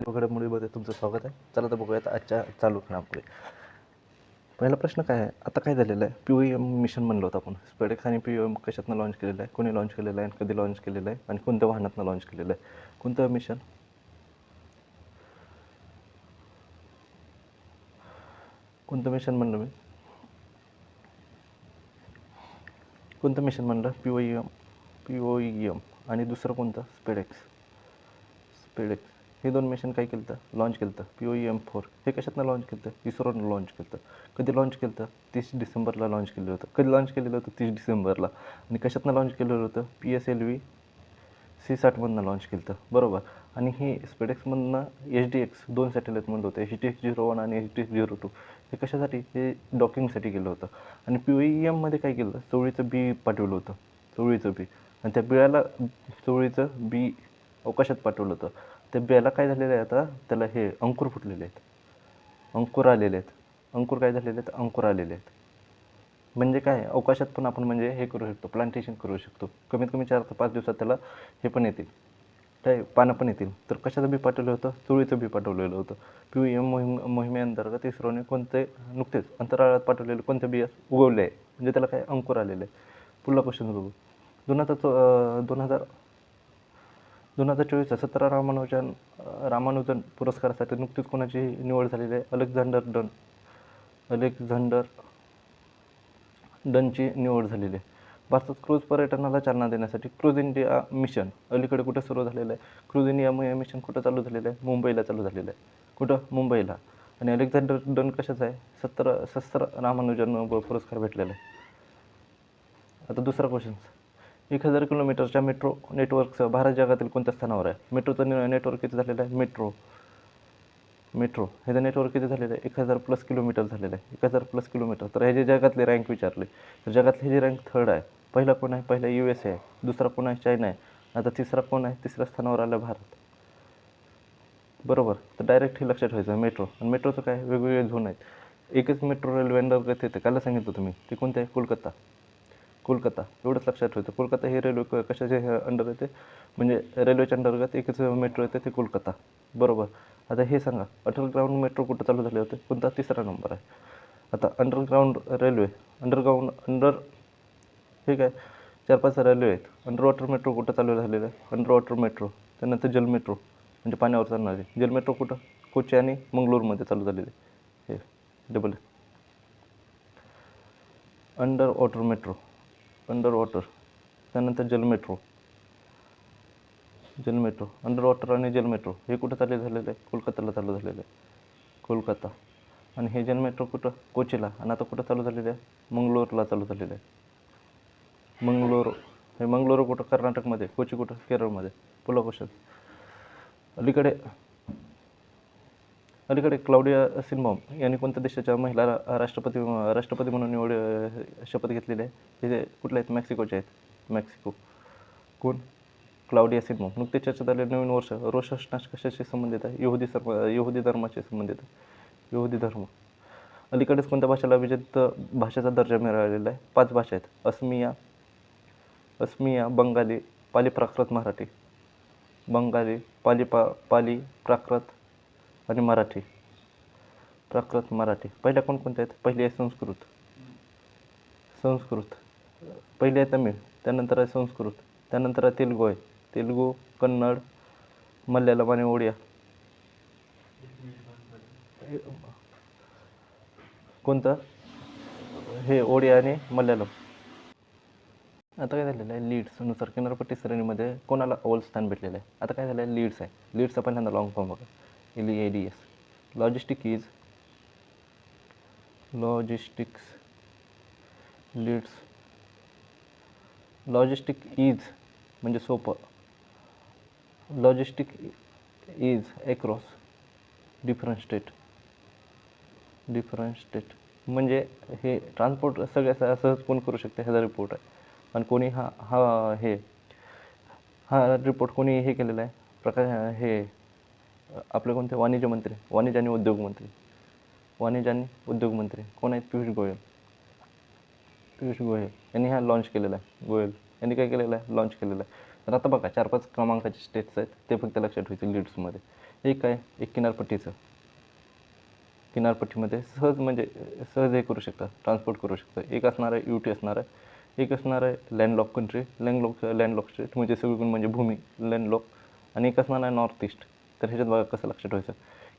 घडामोडीमध्ये तुमचं स्वागत आहे. चला तर बघूयात आजच्या चालू घडामोडी. पहिला प्रश्न काय आहे, आता काय झालेलं आहे, POEM मिशन म्हणलं होतं आपण. स्पेडेक्स आणि POEM कशातनं लॉन्च केलेलं आहे, कोणी लॉन्च केलेलं आहे, कधी लॉन्च केलेलं आहे आणि कोणत्या वाहनातनं लॉन्च केलेलं आहे? कोणतं मिशन? कोणतं मिशन म्हणलं मी? कोणतं मिशन म्हणलं? POEM आणि दुसरं कोणतं? स्पेडेक्स. हे दोन मिशन काय केलं होतं? लॉन्च केलं होतं. POEM-4 हे कशातनं लॉन्च केलं होतं? इस्रोनं लॉन्च केलं होतं. कधी लॉन्च केलं होतं? 30 डिसेंबरला लॉन्च केलं होतं. कधी लॉन्च केलेलं होतं? 30 डिसेंबरला. आणि कशातनं लॉन्च केलेलं होतं? PSLV C-60मधनं लॉन्च केलं होतं, बरोबर. आणि हे स्पेडेक्समधनं HDX 2 सॅटेलाईटमधलं होतं. HDX-01 आणि HDX-02 हे कशासाठी? हे डॉकिंगसाठी केलं होतं. आणि POEMमध्ये काय केलं? चवळीचं बी पाठवलं होतं, चवळीचं बी. आणि त्या बिळाला चवळीचं बी अवकाशात पाठवलं होतं. त्या बियाला काय झालेलं आहे आता? त्याला हे अंकुर फुटलेले आहेत, अंकुर आलेले आहेत. अंकुर काय झालेले आहेत? अंकुर आलेले आहेत. म्हणजे काय, अवकाशात पण आपण म्हणजे हे करू शकतो, प्लांटेशन करू शकतो. कमीत कमी 4 ते 5 दिवसात त्याला हे पण येतील, काय पानं पण येतील. तर कशाचं बी पाठवलं होतं? चवळीचं बी पाठवलेलं होतं. POEM मोहिमेअंतर्गत इस्रोने कोणते नुकतेच अंतराळात पाठवलेले कोणते बिया उगवले आहे, म्हणजे त्याला काय अंकुर आलेले आहे. पुढला क्वेश्चन बघू. 2024 17 रामानुजन पुरस्कारासाठी नुकतीच कोणाची निवड झालेली आहे? अलेक्झांडर डनची निवड झालेली आहे. भारतात क्रूझ पर्यटनाला चालना देण्यासाठी क्रूझ इंडिया मिशन अलीकडे कुठे सुरू झालेलं आहे? क्रूझ इंडिया मिशन कुठं चालू झालेलं आहे? मुंबईला चालू झालेलं आहे. कुठं? मुंबईला. आणि अलेक्झांडर डन कशाचा आहे? 17 रामानुजन पुरस्कार भेटलेला आहे. आता दुसरा क्वेश्चन. 1000 किलोमीटरच्या मेट्रो नेटवर्कसह भारत जगातील कोणत्या स्थानावर आहे? मेट्रोचं नेटवर्क किती झालेलं आहे? मेट्रो ह्याचं नेटवर्क किती झालेलं आहे? 1000+ किलोमीटर झालेलं आहे. 1000+ किलोमीटर. तर ह्याचे जगातले रँक विचारले तर जगातले ह्याची रँक 3rd आहे. पहिला कोण आहे? पहिला USA आहे. दुसरा कोण आहे? चायना आहे. आता तिसरा कोण आहे? तिसऱ्या स्थानावर आलं भारत, बरोबर. तर डायरेक्ट हे लक्षात ठेवायचं मेट्रो. आणि मेट्रोचं काय, वेगवेगळे झोन आहेत. एकच मेट्रो रेल्वे अंतर्गत येते, कायला सांगितलं तुम्ही, ते कोणते आहे? कोलकाता. एवढंच लक्षात ठेवायचं. कोलकाता हे रेल्वे कशाच्या अंडर येते? म्हणजे रेल्वेच्या अंतर्गत एकच मेट्रो येते, ते कोलकाता, बरोबर. आता हे सांगा, अंडरग्राऊंड मेट्रो कुठं चालू झाले होते? कोणता? 3रा नंबर आहे. आता अंडरग्राऊंड रेल्वे, हे काय 4-5 रेल्वे आहेत. अंडर वॉटर मेट्रो कुठं चालू झालेलं आहे? Under water metro. त्यानंतर जल मेट्रो म्हणजे पाण्यावर चालणारे. जल मेट्रो कुठं? कोची आणि मंगळूरमध्ये चालू झालेले. हे डबल अंडर वॉटर. त्यानंतर जल मेट्रो, अंडर वॉटर आणि जल मेट्रो हे कुठं चालू झालेलं आहे? कोलकाताला चालू झालेलं आहे, कोलकाता. आणि हे जल मेट्रो कुठं? कोचीला. आणि आता कुठं चालू झालेलं आहे? मंगलोरला चालू झालेलं आहे, मंगलोर कुठं? कर्नाटकमध्ये. कोची कुठं? केरळमध्ये. पुढला क्वेश्चन. अलीकडे क्लाउडिया सिनबॉम यांनी कोणत्या देशाच्या महिला राष्ट्रपती म्हणून शपथ घेतलेली आहे? हे कुठले आहेत? मेक्सिकोचे आहेत. मेक्सिको. कोण? क्लाउडिया सिनबॉम. नुकतेच चर्चेत आलेले नवीन वर्ष रोश हसनाश कशाशी संबंधित आहे? यहुदी धर्माशी संबंधित आहे. यहुदी धर्म. अलीकडेच कोणत्या भाषेला विविध भाषेचा दर्जा मिळालेला आहे? 5 भाषा आहेत. असमिया, बंगाली, पाली, प्राकृत, मराठी. बंगाली, पाली, प्राकृत आणि मराठी. पहिल्या कोणकोणत्या आहेत? पहिली आहे संस्कृत. पहिली आहे तमिळ, त्यानंतर आहे संस्कृत, त्यानंतर आहे तेलुगू, कन्नड, मल्याळम आणि ओडिया. कोणतं? हे ओडिया आणि मल्याळम. आता काय झालेलं आहे, लीड्सनुसार किनारपट्टी श्रेणीमध्ये कोणाला अव्वल स्थान भेटलेलं आहे? आता काय झालं आहे, लीड्स आहे. लीड्सचा पहिल्यांदा लॉंग फॉर्म बघा, LEADS. लॉजिस्टिक इज म्हणजे सोपं. Logistic is across different state म्हणजे हे ट्रान्सपोर्ट सगळ्या सहज कोण करू शकते, ह्याचा रिपोर्ट आहे. आणि कोणी हा रिपोर्ट कोणी हे केलेला आहे? हे आपले कोणते? वाणिज्य आणि उद्योग मंत्री कोण आहेत? पियुष गोयल यांनी हा लॉन्च केलेला आहे. गोयल यांनी काय केलेलं आहे? लॉन्च केलेलं आहे. तर आता बघा 4-5 क्रमांकाचे स्टेट्स आहेत, ते फक्त लक्षात ठेवायचे लीड्समध्ये. एक आहे एक किनारपट्टीचं. किनारपट्टीमध्ये सहज म्हणजे सहज हे करू शकता, ट्रान्सपोर्ट करू शकता. एक असणार आहे UT असणार आहे, एक असणार आहे लँडलॉक कंट्री, लँडलॉक स्टेट म्हणजे सगळीकडून म्हणजे भूमी लँडलॉक, आणि एक असणार आहे नॉर्थ ईस्ट. तर ह्याच्यात बघा कसं लक्षात ठेवायचं.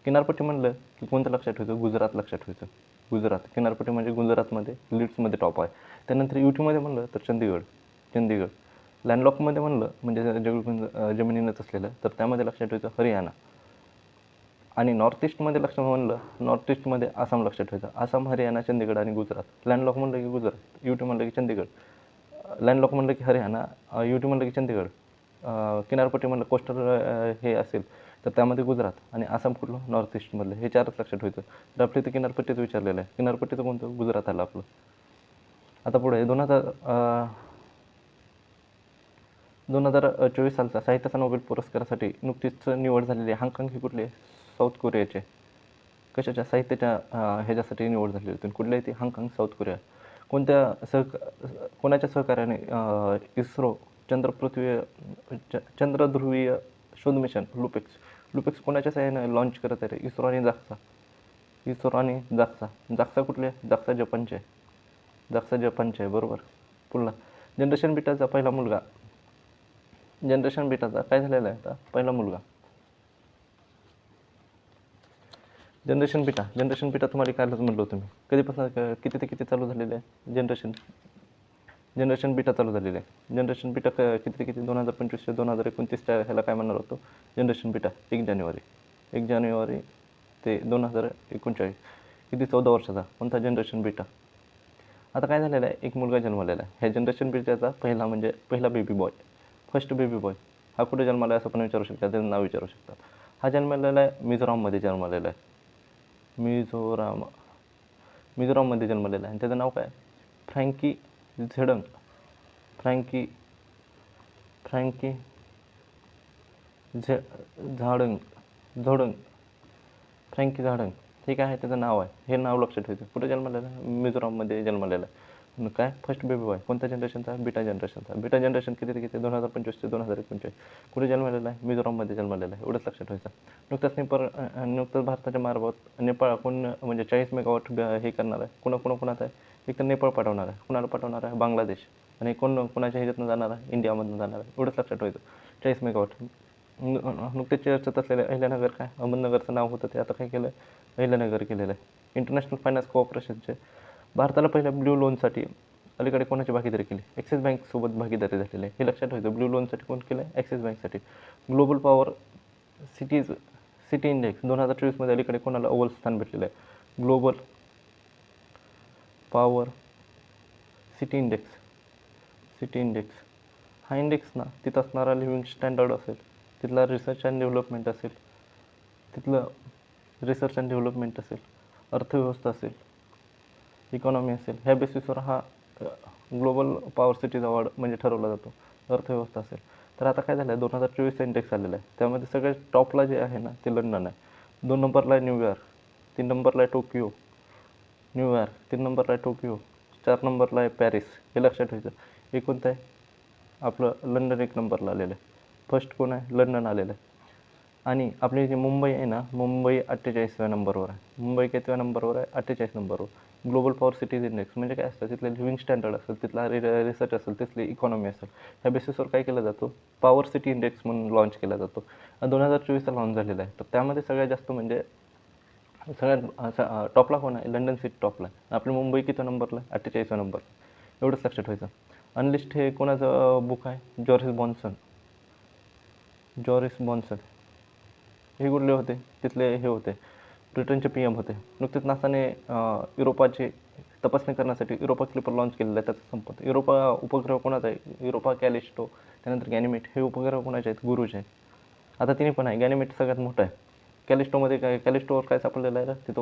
किनारपट्टी म्हणलं की कोणतं लक्षात ठेवायचं? गुजरात लक्षात ठेवायचं. गुजरात किनारपट्टी म्हणजे गुजरातमध्ये लीड्समध्ये टॉप आहे. त्यानंतर UTमध्ये म्हणलं तर चंदीगड. लँडलॉकमध्ये म्हणलं म्हणजे जमिनीनंच असलेलं, तर त्यामध्ये लक्षात ठेवायचं हरियाणा. आणि नॉर्थ ईस्टमध्ये म्हणलं नॉर्थ ईस्टमध्ये आसाम लक्षात ठेवायचं. आसाम, हरियाणा, चंदीगड आणि गुजरात. लँडलॉक म्हणलं की गुजरात, UT म्हणलं की चंदीगड. लँडलॉक म्हणलं की हरियाणा, UT म्हणलं की चंदीगड. किनारपट्टी म्हणलं कोस्टल हे असेल तर त्यामध्ये गुजरात, आणि आसाम कुठलं? नॉर्थ ईस्टमधलं. हे चारच लक्षात ठेवायचं. तर आपलं इथं किनारपट्टीचं विचारलेलं आहे. किनारपट्टीचं कोणतं? गुजरात आलं आपलं. आता पुढे 2024 सालचा साहित्याचा नोबेल पुरस्कारासाठी नुकतीच निवड झालेली आहे. हाँगकाँग ही कुठली आहे? साऊथ कोरियाचे. कशाच्या? साहित्याच्या ह्याच्यासाठी निवड झालेली होती. कुठली आहे ती? हाँगकाँग, साऊथ कोरिया. कोणाच्या सहकार्याने इस्रो चंद्रध्रुवीय शोध मिशन लुपेक्स कोणाच्या सहाय्याने लॉन्च करत आहे? इस्रो आणि जाक्सा. जाक्सा कुठले आहे? जाक्सा जपानचे आहे. बरोबर. पुढला जनरेशन बीटाचा काय झालेला आहे आता? पहिला मुलगा. जनरेशन बीटा तुम्हाला कालच म्हटलं होतं मी. कधीपासून किती ते किती चालू झालेलं आहे जनरेशन बीटा चालू झालेलं आहे. जनरेशन बीटा किती ते किती? 2025 ते 2029 ह्याला काय म्हणणार होतो? जनरेशन बीटा 1 जानेवारी ते 2039. किती? 14 वर्षाचा. कोणता? Generation beta. आता काय झालेलं आहे? एक मुलगा जन्मलेला आहे. ह्या जनरेशन बीटाचा पहिला baby boy, first baby boy हा कुठे जन्माला आहे असं पण विचारू शकता, त्याचं नाव विचारू शकतात. हा जन्मलेला आहे मिझोराममध्ये जन्मलेला आहे. मिझोराममध्ये जन्मलेला आहे. आणि त्याचं नाव काय? फ्रँकी झेडंग. फ्रँकी झाडंग. हे काय आहे? त्याचं नाव आहे. हे नाव लक्षात ठेवायचं. कुठे जन्मलेलं आहे? मिझोराममध्ये जन्मलेलं आहे. काय? First baby boy. कोणत्या जनरेशनचा? बीटा जनरेशन किती ते किती? 2025 ते 2039. कुठे जन्मलेला आहे? मिझोराममध्ये जन्मलेला आहे. एवढंच लक्षात ठेवायचं. नुकतंच भारताच्या मार्फत नेपाळ म्हणजे 40 मेगावॉट हे करणार आहे. कोणाचं आहे? एक तर नेपाळ पाठवणार आहे. कुणाला पाठवणार आहे? बांगलादेश. आणि कोणाच्या ह्याच्यातनं जाणार आहे? इंडियामधून जाणार आहे. एवढंच लक्षात ठेवायचं. 40 मेगावॉट. नुकतेच चर्चेत असलेलं अहिल्यानगर काय? अहमदनगरचं नाव होतं ते आता काय केलं? अहिल्यानगर केलेलं आहे. इंटरनॅशनल फायनान्स कोऑपरेशनचे भारताला पहिल्या ब्ल्यू लोनसाठी अलीकडे कोणाची भागीदारी केली? ॲक्सिस बँकसोबत भागीदारी झालेली आहे. हे लक्षात ठेवायचं. ब्ल्यू लोनसाठी कोण केलं? ॲक्सिस बँकसाठी. ग्लोबल पॉवर सिटी इंडेक्स 2024 अलीकडे कोणाला अव्वल स्थान भेटलेलं आहे? Global power city index. हा इंडेक्स ना तिथं असणारा लिव्हिंग स्टँडर्ड असेल, तिथला रिसर्च अँड डेव्हलपमेंट असेल, अर्थव्यवस्था असेल, इकॉनॉमी असेल, ह्या बेसिसवर हा ग्लोबल पॉवर सिटीज अवॉर्ड म्हणजे ठरवला जातो. अर्थव्यवस्था असेल तर आता काय झालं आहे? 2024 इंडेक्स आलेला आहे. त्यामध्ये सगळ्यात टॉपला जे आहे ना ते लंडन आहे. 2 नंबरला आहे न्यूयॉर्क, 3 नंबरला आहे टोकियो. 4 नंबरला आहे पॅरिस. हे लक्षात ठेवायचं. हे कोणतं आहे? आपलं लंडन 1 नंबरला आलेलं आहे. फर्स्ट कोण आहे? लंडन आलेलं आहे. आणि आपली जी मुंबई आहे ना, मुंबई 48व्या नंबरवर आहे. मुंबई कितव्या नंबरवर आहे? 48 नंबरवर. ग्लोबल पॉवर सिटीज इंडेक्स म्हणजे काय असतं? तिथलं लिव्हिंग स्टँडर्ड असेल, तिथला रिसर्च असेल, तिथली इकॉनॉमी असेल, ह्या बेसिसवर काय केला जातो? पॉवर सिटी इंडेक्स म्हणून लॉन्च केला जातो. 2024चा लॉन्च झालेला आहे. तर त्यामध्ये सगळ्यात जास्त म्हणजे सगळ्यात टॉपला कोण आहे? लंडन सिटी टॉपला आहे. आपली मुंबई किती नंबरला? 48व्या नंबरला. एवढंच लक्षात ठेवायचं. अनलिस्ट हे कोणाचं बुक आहे? जॉरिस बॉन्सन. हे कुठले होते? तिथले हे होते, ब्रिटनचे PM होते. नुकतेच नासाने युरोपाची तपासणी करण्यासाठी युरोपा क्लिपर लॉन्च केलेला आहे. त्याचा संपत युरोपा उपग्रह कोणाचा आहे? युरोपा कॅलिस्टो, त्यानंतर गॅनिमेट. हे उपग्रह कोणाचे आहेत? गुरुचे आहेत. आता तिने पण आहे. गॅनिमेट सगळ्यात मोठं आहे. कॅलिस्टोवर काय सापडलेलं आहे? तिथं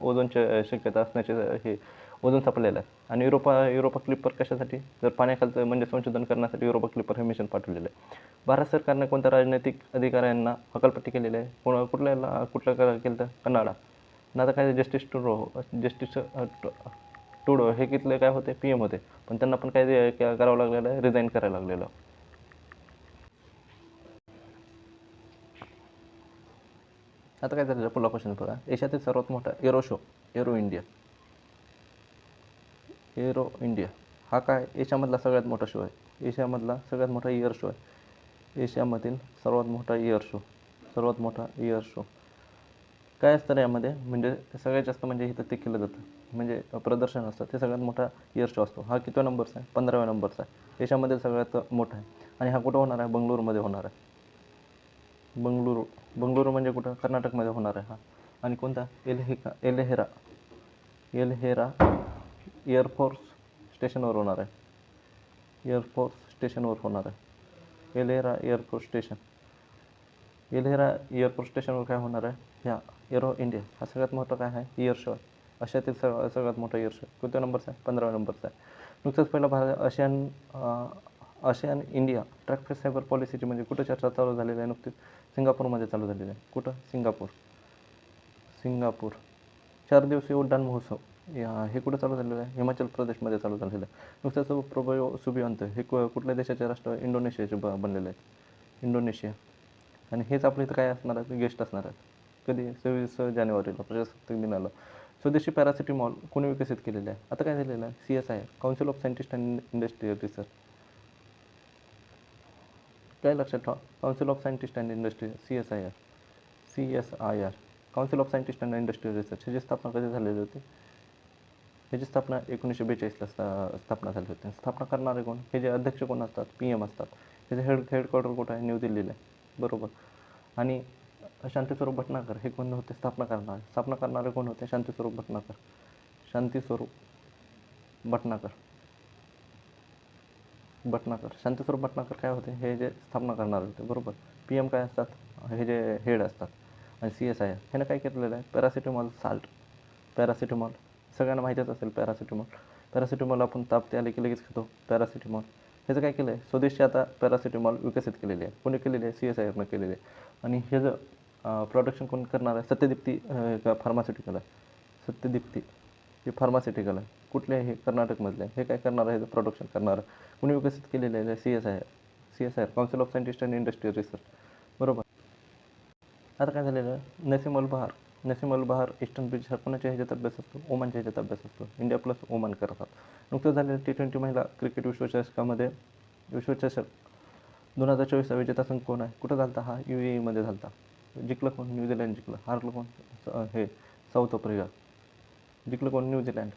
ओझोनचं शक्यता असण्याचे हे ओझोन सापडलेलं आहे. आणि युरोपा क्लिपर कशासाठी? जर पाण्याखालचं म्हणजे संशोधन करण्यासाठी युरोपा क्लिपर हे मिशन पाठवलेलं आहे. भारत सरकारने कोणत्या राजनैतिक अधिकाऱ्यांना हकालपट्टी केलेली आहे? कुठलं केलं तर? कनाडा. आणि आता काय जस्टिस टुडो हे कितले काय होते? PM होते. पण त्यांना पण काय करावं लागलेलं आहे? रिझाईन करायला लागलेलं. आता काय झालेलं पुढला क्वेश्चन बघा. एशियातील सर्वात मोठा एरो शो एरो इंडिया हा काय एशियामधला सगळ्यात मोठा शो आहे. एशियामधला सगळ्यात मोठा इयर शो आहे. एशियामधील सर्वात मोठा इयर शो काय असतं रे यामध्ये, म्हणजे सगळ्यात जास्त म्हणजे इथं ते केलं जातं, म्हणजे प्रदर्शन असतं ते सगळ्यात मोठा इयर शो असतो. हा कितव्या नंबरचा आहे? 15व्या नंबरचा आहे. एशियामध्ये सगळ्यात मोठा आहे. आणि हा कुठं होणार आहे? बंगळुरूमध्ये होणार आहे. बंगळुरू म्हणजे कुठं? कर्नाटकमध्ये होणार आहे हा. आणि कोणता? एलहेरा एअरफोर्स स्टेशनवर होणार आहे. एलहेरा एअरफोर्स स्टेशनवर काय होणार आहे? ह्या एरो इंडिया हा सगळ्यात मोठा काय आहे? इयर शो आहे. आशियातील सगळ्यात मोठा इयर शो कोणत्या नंबरचा आहे? 15व्या नंबरचा आहे. नुकतंच पहिला Bharat ASEAN India track face cyber पॉलिसीची म्हणजे कुठं चर्चा चालू झालेली आहे? नुकतीच सिंगापूरमध्ये चालू झालेली आहे. कुठं? सिंगापूर 4 दिवसीय उड्डाण महोत्सव हे कुठं चालू झालेलं आहे? हिमाचल प्रदेशमध्ये चालू झालेलं आहे. नुकतंच प्रोबो सुबियांतो हे कुठल्या देशाचे राष्ट्र? इंडोनेशियाचे बनलेले आहेत. इंडोनेशिया. आणि हेच आपल्या इथं काय असणार आहे? गेस्ट असणार आहेत. कधी? 26 जानेवारीला प्रजासत्ताक दिनाला. स्वदेशी पॅरासिटामॉल कोणी विकसित केलेले आहे? आता काय झालेलं आहे? CSIR council of scientist and industrial research. काय लक्षात ठेवा? Council of scientist and industry CSIR council of scientist and industrial research ह्याची स्थापना कधी झालेली होती? ह्याची स्थापना 1942ला स्थापना झाली होती. स्थापना करणारे कोण? हे जे अध्यक्ष कोण असतात? PM असतात. त्याचे हेडक्वार्टर कुठं आहे? न्यू दिल्लीला आहे. बरोबर. आणि शांतीस्वरूप भटनागर हे कोण होते? स्थापना करणारे कोण होते? शांतीस्वरूप भटनागर. शांतीस्वरूप भटनागर काय होते? हे जे स्थापना करणारे होते. बरोबर. PM काय असतात? हे जे हेड असतात. आणि CSIR ह्यानं काय केलेलं आहे? पॅरासिटामॉल सगळ्यांना माहितीच असेल. पॅरासिटामॉल आपण ताप ते आले की लगेच खातो. पॅरासिटामॉल ह्याचं काय केलं आहे? स्वदेशी आता पॅरासिटामॉल विकसित केलेली आहे. कोणी केलेली आहे? CSIRनं केलेली आहे. आणि ह्याचं प्रोडक्शन कोण करणार आहे? सत्यदीप्ती फार्मास्युटिकल आहे. हे फार्मास्युटिकल आहे. कुठले आहे? हे कर्नाटकमधले आहे. हे काय करणार आहे? प्रोडक्शन करणार आहे. कुणी विकसित केलेलं आहे? CSIR council of scientist and industrial research. बरोबर. आता काय झालेलं आहे? नसीम अल बहार ईस्टर्न ब्रिज हा कोणाच्या ह्याच्यात अभ्यास असतो? ओमानच्या ह्याच्यात अभ्यास असतो. इंडिया प्लस ओमान करतात. नुकतं झालेलं T20 महिला क्रिकेट विश्वचषकामध्ये विश्वचषक 2024चा विजेता संघ कोण आहे? कुठं झाला हा? UAEमध्ये झाला. जिंकलं कोण? न्यूझीलंड जिंकलं. हारलं कोण? हे साऊथ आफ्रिका. जिंकलं कोण? न्यूझीलंड.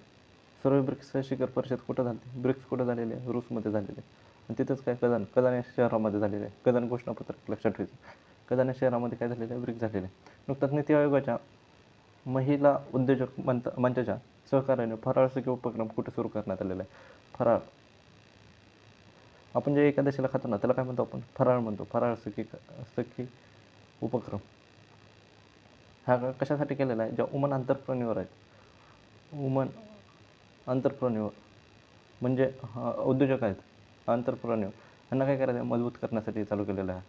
सर्व ब्रिक्स शिखर परिषद कुठं झाली? ब्रिक्स कुठं झालेली आहे? रूसमध्ये झालेली आहे. आणि तिथंच काय कझान या शहरामध्ये झालेलं आहे. कझान घोषणापत्रक लक्षात ठेवायचं. कझान या शहरामध्ये काय झालेलं आहे? ब्रिक्स झालेलं आहे. नुकताच नीती आयोगाच्या महिला उद्योजक मंचाच्या सहकार्याने फराळ सखी उपक्रम कुठे सुरू करण्यात आलेला आहे? फराळ आपण जे एकादशीला खातो ना त्याला काय म्हणतो आपण? फराळ म्हणतो. फराळ सखी उपक्रम हा कशासाठी केलेला आहे? ज्या वुमन एंटरप्रेन्युअर आहेत. वुमन एंटरप्रेन्युअर म्हणजे उद्योजक आहेत. एंटरप्रेन्युअर ह्यांना काय करायचं आहे? मजबूत करण्यासाठी चालू केलेलं आहे.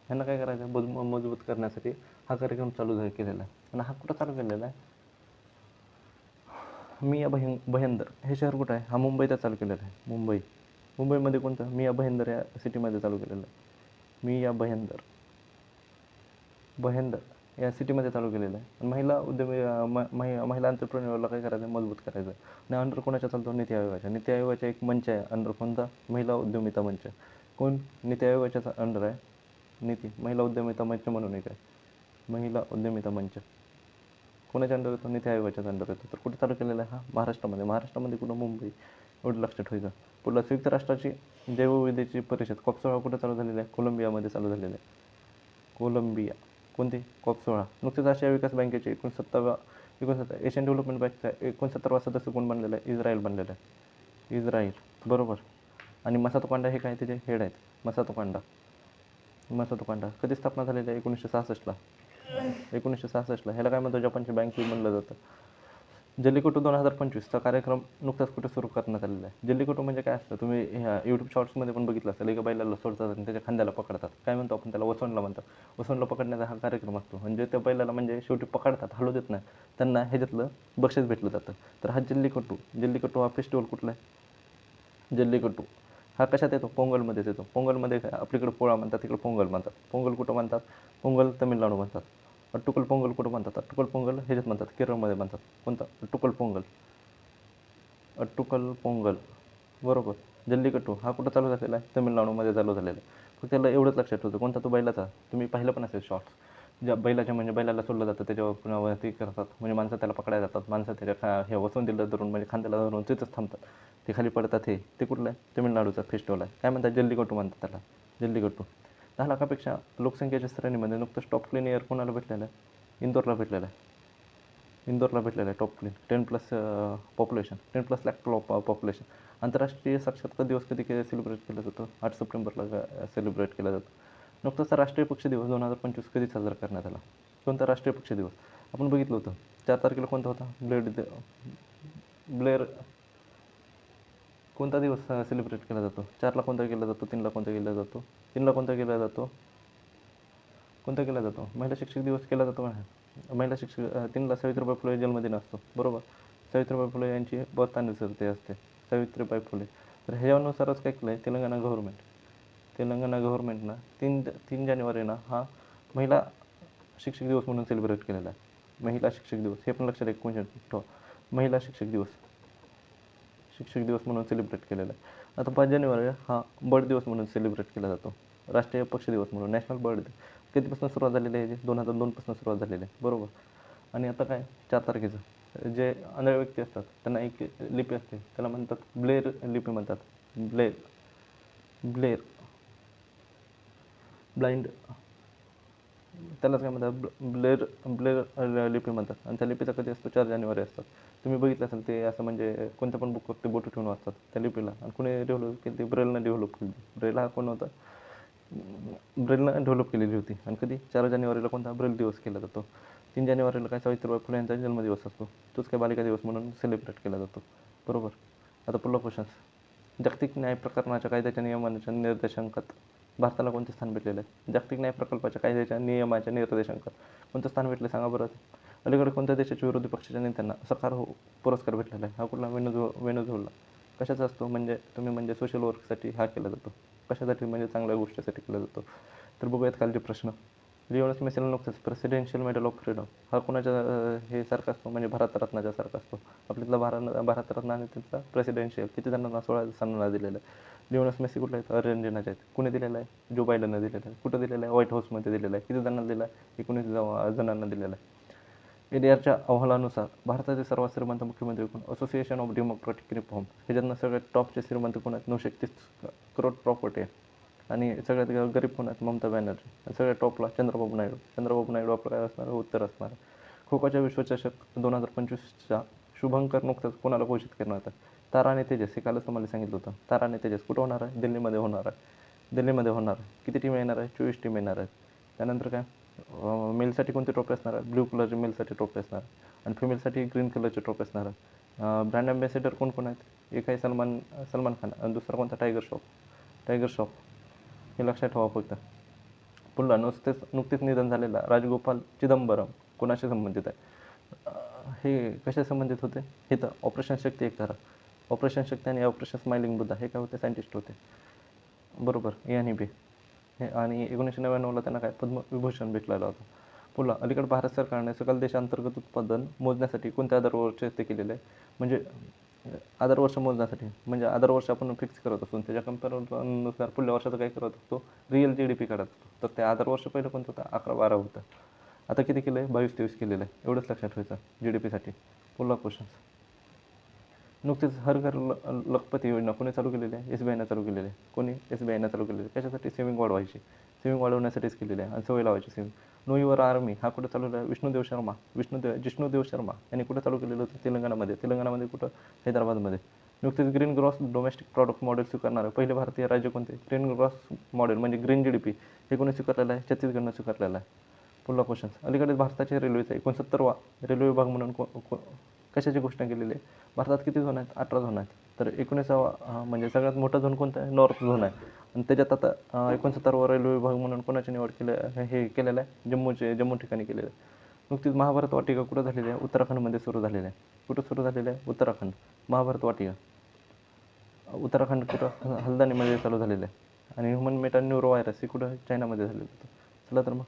ह्यांना काय करायचं आहे? मजबूत करण्यासाठी हा कार्यक्रम चालू केलेला आहे. आणि हा कुठं चालू केलेला आहे? मिया भयंदर हे शहर कुठं आहे? हा मुंबईत चालू केलेलं आहे. मुंबईमध्ये कोणतं? मिया भयंदर या सिटीमध्ये चालू केलेलं आहे. मिया भयंदर या सिटीमध्ये चालू केलेलं आहे. आणि महिला एंटरप्रेन्युअरला काय करायचं आहे? मजबूत करायचं आहे. आणि अंडर कोणाच्या चालतो? नीती आयोगाच्या एक मंच आहे अंडर कोणता? महिला उद्यमिता मंच. कोण? नीती आयोगाच्या अंडर आहे. महिला उद्यमिता मंच म्हणून एक आहे. महिला उद्यमिता मंच कोणाच्या अंडर येतो? नीती आयोगाच्याच अंडर येतो. तर कुठे चालू केलेला आहे हा? महाराष्ट्रामध्ये कुठं? मुंबई. एवढं लक्षात ठेवायचं. पुढला संयुक्त राष्ट्राची जैवविविधतेची परिषद COP16 कुठं चालू झालेला आहे? कोलंबियामध्ये चालू झालेला आहे. कोलंबिया. कोणती? COP16. नुकतेच आशिया विकास बँकेचे 69 एशियन डेव्हलपमेंट बँकचा 69वा सदस्य कोण बनलेला आहे? इस्रायल बनलेला आहे. इस्रायल. बरोबर. आणि मसातो कांडा हे काय? त्याचे हेड आहेत. मसातो कांडा कधी स्थापना झालेली आहे? 1966ला. 1966ला. ह्याला काय म्हणतो? जपानची बँक म्हणलं जातं. जल्लीकट्टू 2025चा कार्यक्रम नुकताच कुठे सुरू करण्यात आलेला आहे? जल्लीकट्टू म्हणजे काय असतं? तुम्ही ह्या यूट्यूब शॉर्ट्समध्ये पण बघितलं असेल. एका बैलाला सोडतात आणि त्याच्या खांद्याला पकडतात. काय म्हणतो आपण त्याला? वसवणला म्हणतात. वसवणला पकडण्याचा हा कार्यक्रम असतो. म्हणजे त्या बैलाला म्हणजे शेवटी पकडतात, हलू देत नाही. त्यांना ह्याच्यातलं बक्षीस भेटलं जातं. तर हा जल्लीकट्टू हा फेस्टिवल कुठला आहे? जल्लीकट्टू हा कशात येतो? पोंगलमध्येच येतो. पोंगलमध्ये काय आपल्याकडे पोळा म्हणतात, तिकडे पोंगल म्हणतात. पोंगल कुठं म्हणतात? पोंगल तमिळनाडू म्हणतात. अट्टुकल पोंगल कुठं म्हणतात? अट्टुकल पोंगल ह्याच्यात म्हणतात, केरळमध्ये म्हणतात. कोणतं? अट्टुकल पोंगल. अट्टुकल पोंगल बरोबर. जल्लीकट्टू हा कुठं चालू झालेला आहे? तमिळनाडूमध्ये चालू झालेला आहे. फक्त त्याला एवढंच लक्षात ठेवतं. कोणता? तो बैलाचा. तुम्ही पाहिलं पण असेल शॉर्ट्स. ज्या बैलाच्या म्हणजे बैलाला सोडलं जातं, त्याच्यावर पुन्हा ते करतात, म्हणजे माणसं त्याला पकडायला जातात. माणसं त्याच्या हे वसुंधीला धरून म्हणजे खांद्याला धरून तिथंच थांबतात. ते खाली पडतात. ते कुठलं आहे? तमिळनाडूचा फेस्टिवल आहे. काय म्हणतात? जल्लीकट्टू म्हणतात त्याला. जल्लीकट्टू. 10 लाखापेक्षा लोकसंख्येच्या श्रेणीमध्ये नुकतंच टॉप क्लीन एअर कोणाला भेटलेलं आहे? इंदोरला भेटलेलं आहे. इंदोरला भेटलेलं आहे top clean. 10+ population, 10+ lakh population. आंतरराष्ट्रीय साक्षरता दिवस कधी सेलिब्रेट केला जातो? 8 सप्टेंबरला सेलिब्रेट केला जातो. नुकताच राष्ट्रीय पक्षी दिवस 2025 कधी साजरा करण्यात आला? कोणता राष्ट्रीय पक्षी दिवस? आपण बघितलं होतं 4 तारखेला कोणता होता? ब्लेअर कोणता दिवस सेलिब्रेट केला जातो? 4ला कोणता केला जातो? 3ला कोणता केला जातो? 3ला कोणता केला जातो? कोणता केला जातो? महिला शिक्षक दिवस केला जातो का नाही? महिला शिक्षक 3ला सावित्रीबाई फुले जन्मदिन असतो बरोबर. सावित्रीबाई फुले यांची बर्थ अॅनिव्हर्सरी असते. सावित्रीबाई फुले. तर ह्यानुसारच काय केलं आहे तेलंगणा गव्हर्नमेंटनं 3 जानेवारीला हा महिला शिक्षक दिवस म्हणून सेलिब्रेट केलेला आहे. महिला शिक्षक दिवस हे पण लक्षात ठेवा. महिला शिक्षक दिवस म्हणून सेलिब्रेट केलेला आहे. आता 5 जानेवारी हा बर्ड दिवस म्हणून सेलिब्रेट केला जातो. राष्ट्रीय पक्षी दिवस म्हणून, नॅशनल बर्ड डे. कधीपासून सुरुवात झालेली आहे? 2002पासून सुरुवात झालेली आहे बरोबर. आणि आता काय 4 तारखेचं जे आंधळे व्यक्ती असतात त्यांना एक लिपी असते, त्याला म्हणतात ब्लेर लिपी म्हणतात. ब्लेर ब्लाइंड त्यालाच काय म्हणतात? ब्लेर लिपी म्हणतात. आणि त्या लिपीचा कधी असतो? 4 जानेवारी असतात. तुम्ही बघितलं असेल ते असं म्हणजे कोणत्या पण बुकवर ते बोटं ठेवून वाचतात त्या लिपीला. आणि कुणी डेव्हलप केली? ती ब्रेलनं डेव्हलप केली. ब्रेल हा कोण होता? ब्रेलनं डेव्हलप केलेली होती. आणि कधी? 4 जानेवारीला कोणता? ब्रेल दिवस केला जातो. 3 जानेवारीला काय? सावित्रीबाई फुले यांचा जन्मदिवस असतो. तोच काय बालिका दिवस म्हणून सेलिब्रेट केला जातो बरोबर. आता पुढला क्वेश्चन्स. जागतिक न्याय प्रकरणाच्या कायद्याच्या नियमांच्या निर्देशांकात भारताला कोणते स्थान भेटलेलं आहे? जागतिक न्याय प्रकल्पाच्या कायद्याच्या नियमाच्या निर्देशांकात कोणतं स्थान भेटलं सांगा बरं. अलीकडे कोणत्या देशाच्या विरोधी पक्षाच्या नेत्यांना सखार पुरस्कार भेटलेला आहे? हा कुठला? व्हेनेझुएला. कशाचा असतो? म्हणजे तुम्ही म्हणजे सोशल वर्कसाठी हा केला जातो. कशासाठी? म्हणजे चांगल्या गोष्टीसाठी केला जातो. तर बघूयात खालचे प्रश्न. लिओनस मेसीला नुकतंच प्रेसिडेन्शियल मेडल ऑफ फ्रीडम हा कोणाच्या हे सारखा असतो? म्हणजे भारतरत्नाच्या सारखा असतो. आपल्यातला भारतरत्न आणि त्याचा प्रेसिडेन्शियल किती जणांना? 16 जणांना दिलेला आहे. लिओनस मेसी कुठला आहेत? अर्जेंटिनाचे आहेत. कुणी दिलेला आहे? जो बायडननं दिलेला आहे. कुठं दिलेला आहे? व्हाईट हाऊसमध्ये दिलेला आहे. किती जणांना दिला आहे? 19 जणांना दिलेला आहे. एडीआरच्या अहवालानुसार भारताचे सर्वात श्रीमंत मुख्यमंत्री कोण? असोसिएशन ऑफ डेमोक्रॅटिक रिफॉर्म ह्याच्यातनं सगळ्यात टॉपचे श्रीमंत कोण आहेत? 931 करोड प्रॉपर्टी आहे. आणि सगळ्यात गरीब कोण आहेत? ममता बॅनर्जी. आणि सगळ्यात टॉपला चंद्रबाबू नायडू आपलं काय असणार? उत्तर असणार. खो-खोच्या विश्वचषक 2025चा शुभंकर नुकताच कोणाला घोषित करण्यात आला? तारा आणि तेजस. हे कालच तुम्हाला सांगितलं होतं. तारा आणि तेजस कुठं होणार आहे? दिल्लीमध्ये होणार आहे. किती टीम येणार आहे? 24 टीम येणार आहेत. त्यानंतर काय मेलसाठी कोणती ट्रॉफी असणार आहे? ब्ल्यू कलरची मेलसाठी ट्रॉफी असणार आहे. आणि फिमेलसाठी ग्रीन कलरची ट्रॉफी असणार आहे. ब्रँड ॲम्बॅसेडर कोण कोण आहेत? एक आहे सलमान खान आणि दुसरा कोणता? टायगर श्रॉफ. हे लक्षात ठेवा फक्त. पुन्हा नुकतेच निधन झालेला राजगोपाल चिदंबरम कोणाशी संबंधित आहे? हे कशा संबंधित होते? हे तर ऑपरेशन शक्ती एक करा. ऑपरेशन शक्ती आणि ऑपरेशन स्माइलिंग बुद्धा हे काय होते? सायंटिस्ट होते बरोबर. ए आणि बी. हे आणि 1999ला त्यांना काय पद्मविभूषण भेटलेला होता. पुन्हा अलीकडे भारत सरकारने सकल देशांतर्गत उत्पादन मोजण्यासाठी कोणत्या आधारवर्ष ते केलेलं आहे? म्हणजे आधारवर्ष मोजण्यासाठी म्हणजे आधारवर्ष आपण फिक्स करत असतो. त्याच्या कंपॅरिझननुसार पुढल्या वर्षाचं काय करत असतो? रिअल GDP काढत असतो. तर ते आधारवर्ष पहिलं कोणतं होतं? 11-12 होतं. आता किती केलं आहे? 22-23 केलेलं आहे. एवढंच लक्षात ठेवायचं GDPसाठी. पुढला क्वेश्चन्स. नुकतीच हर घर लखपती योजना कोणी चालू केलेली आहे? SBIनं चालू केलेली आहे. कोणी? SBIनं चालू केलेली आहे. कशासाठी? सेविंग वाढवायची. सेविंग वाढवण्यासाठीच केलेली आहे आणि सवय लावायची सेविंग. नो युअर आर्मी हा कुठं चालू आहे? जिष्णुदेव शर्मा यांनी कुठं चालू केलेलं होतं? तेलंगणामध्ये कुठं? हैदराबादमध्ये. नुकतेच green gross domestic product model स्वीकारणारे पहिले भारतीय राज्य कोणते? ग्रीन ग्रॉस मॉडेल म्हणजे ग्रीन GDP हे कोणी स्वीकारलेलं आहे? छत्तीसगडनं स्वीकारलेलं आहे. पुढला क्वेश्चन्स. अलीकडेच भारताच्या रेल्वेचा 69वा रेल्वे विभाग म्हणून कशाची घोषणा केलेली आहे? भारतात किती झोन आहेत? 18 झोन आहेत. तर 19वा म्हणजे सगळ्यात मोठा झोन कोणता आहे? नॉर्थ झोन आहे. आणि त्याच्यात आता 69वा रेल्वे विभाग म्हणून कोणाची निवड केलेलं आहे? जम्मू ठिकाणी केलेलं आहे. नुकतीच महाभारत वाटिका कुठं झालेली आहे? उत्तराखंडमध्ये सुरू झालेली आहे. कुठं सुरू झालेलं आहे? उत्तराखंड. महाभारत वाटिका उत्तराखंड कुठं हल्द्वानीमध्ये चालू झालेलं आहे. आणि ह्युमन मेटा न्यूरो व्हायरस हे कुठं चायनामध्ये झालेलं होतं. चला तर मग